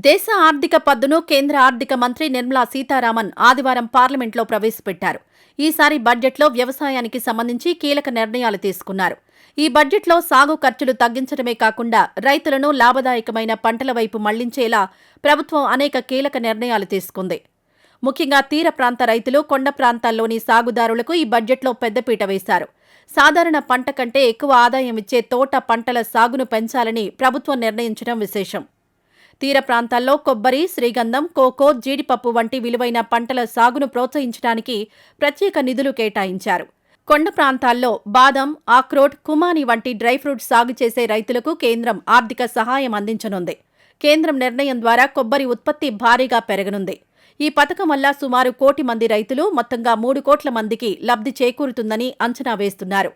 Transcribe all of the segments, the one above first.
దేశ ఆర్థిక పద్దును కేంద్ర ఆర్థిక మంత్రి నిర్మలా సీతారామన్ ఆదివారం పార్లమెంట్లో ప్రవేశపెట్టారు. ఈసారి బడ్జెట్లో వ్యవసాయానికి సంబంధించి కీలక నిర్ణయాలు తీసుకున్నారు. ఈ బడ్జెట్లో సాగు ఖర్చులు తగ్గించడమే కాకుండా రైతులను లాభదాయకమైన పంటల వైపు మళ్లించేలా ప్రభుత్వం అనేక కీలక నిర్ణయాలు తీసుకుంది. ముఖ్యంగా తీర ప్రాంత రైతులు, కొండ ప్రాంతాల్లోని సాగుదారులకు ఈ బడ్జెట్లో పెద్దపీట వేశారు. సాధారణ పంట కంటే ఎక్కువ ఆదాయం ఇచ్చే తోట పంటల సాగును పెంచాలని ప్రభుత్వం నిర్ణయించడం విశేషం. తీర ప్రాంతాల్లో కొబ్బరి, శ్రీగంధం, కోకో, జీడిపప్పు వంటి విలువైన పంటల సాగును ప్రోత్సహించడానికి ప్రత్యేక నిధులు కేటాయించారు. కొండ ప్రాంతాల్లో బాదం, ఆక్రోట్, కుమాని వంటి డ్రై ఫ్రూట్స్ సాగు చేసే రైతులకు కేంద్రం ఆర్థిక సహాయం అందించనుంది. కేంద్రం నిర్ణయం ద్వారా కొబ్బరి ఉత్పత్తి భారీగా పెరగనుంది. ఈ పథకం వల్ల సుమారు 1 కోటి మంది రైతులు, మొత్తంగా 3 కోట్ల మందికి లబ్ధి చేకూరుతుందని అంచనా వేస్తున్నారు.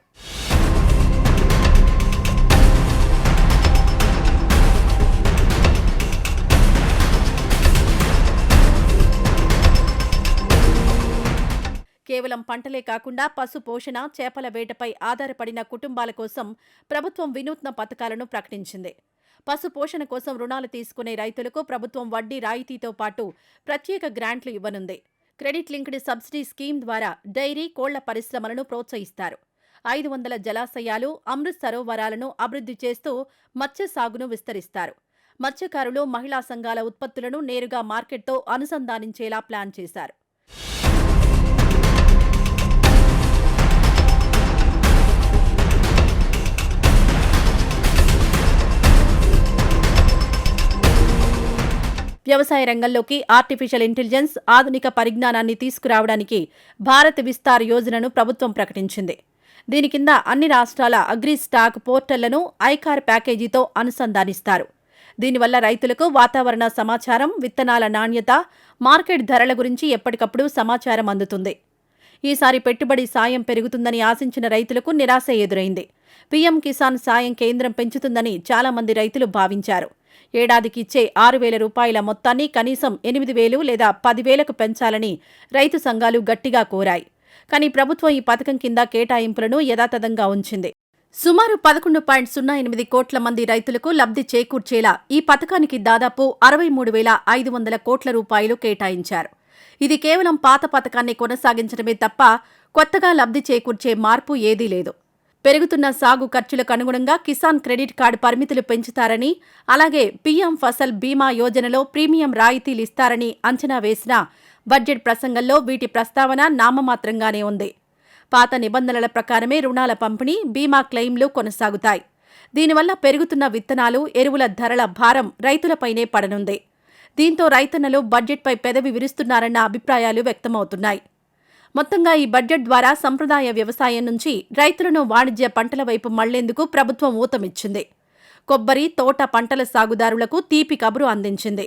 కేవలం పంటలే కాకుండా పశు పోషణ, చేపల వేటపై ఆధారపడిన కుటుంబాల కోసం ప్రభుత్వం వినూత్న పథకాలను ప్రకటించింది. పశు పోషణ కోసం రుణాలు తీసుకునే రైతులకు ప్రభుత్వం వడ్డీ రాయితీతో పాటు ప్రత్యేక గ్రాంట్లు ఇవ్వనుంది. క్రెడిట్ లింక్డ్ సబ్సిడీ స్కీమ్ ద్వారా డైరీ, కోళ్ల పరిశ్రమలను ప్రోత్సహిస్తారు. 500 జలాశయాలు, అమృత్ సరోవరాలను అభివృద్ధి చేస్తూ మత్స్య సాగును విస్తరిస్తారు. మత్స్యకారులు, మహిళా సంఘాల ఉత్పత్తులను నేరుగా మార్కెట్తో అనుసంధానించేలా ప్లాన్ చేశారు. వ్యవసాయ రంగంలోకి ఆర్టిఫిషియల్ ఇంటెలిజెన్స్, ఆధునిక పరిజ్ఞానాన్ని తీసుకురావడానికి భారత్ విస్తార్ యోజనను ప్రభుత్వం ప్రకటించింది. దీని కింద అన్ని రాష్ట్రాల అగ్రి స్టాక్ పోర్టళ్లను ఐకార్ ప్యాకేజీతో అనుసంధానిస్తారు. దీనివల్ల రైతులకు వాతావరణ సమాచారం, విత్తనాల నాణ్యత, మార్కెట్ ధరల గురించి ఎప్పటికప్పుడు సమాచారం అందుతుంది. ఈసారి పెట్టుబడి సాయం పెరుగుతుందని ఆశించిన రైతులకు నిరాశ ఎదురైంది. పీఎం కిసాన్ సాయం కేంద్రం పెంచుతుందని చాలా మంది రైతులు భావించారు. ఏడాదికి ఇచ్చే 6,000 రూపాయల మొత్తాన్ని కనీసం 8,000 లేదా 10,000కు పెంచాలని రైతు సంఘాలు గట్టిగా కోరాయి. కానీ ప్రభుత్వం ఈ పథకం కింద కేటాయింపులను యథాతథంగా ఉంచింది. సుమారు 11.08 కోట్ల మంది రైతులకు లబ్ధి చేకూర్చేలా ఈ పథకానికి దాదాపు 63,500 కోట్ల రూపాయలు కేటాయించారు. ఇది కేవలం పాత పథకాన్ని కొనసాగించడమే తప్ప కొత్తగా లబ్ధి చేకూర్చే మార్పు ఏదీ లేదు. పెరుగుతున్న సాగు ఖర్చులకు అనుగుణంగా కిసాన్ క్రెడిట్ కార్డు పరిమితులు పెంచుతారని, అలాగే పీఎం ఫసల్ బీమా యోజనలో ప్రీమియం రాయితీలు ఇస్తారని అంచనా వేసిన బడ్జెట్ ప్రసంగంలో వీటి ప్రస్తావన నామమాత్రంగానే ఉంది. పాత నిబంధనల ప్రకారమే రుణాల పంపిణీ, బీమా క్లెయిమ్లు కొనసాగుతాయి. దీనివల్ల పెరుగుతున్న విత్తనాలు, ఎరువుల ధరల భారం రైతులపైనే పడనుంది. దీంతో రైతన్నలు బడ్జెట్పై పెదవి విరుస్తున్నారన్న అభిప్రాయాలు వ్యక్తమవుతున్నాయి. మొత్తంగా ఈ బడ్జెట్ ద్వారా సంప్రదాయ వ్యవసాయం నుంచి రైతులను వాణిజ్య పంటల వైపు మళ్లేందుకు ప్రభుత్వం ఊతమిచ్చింది. కొబ్బరి, తోట పంటల సాగుదారులకు తీపి కబురు అందించింది.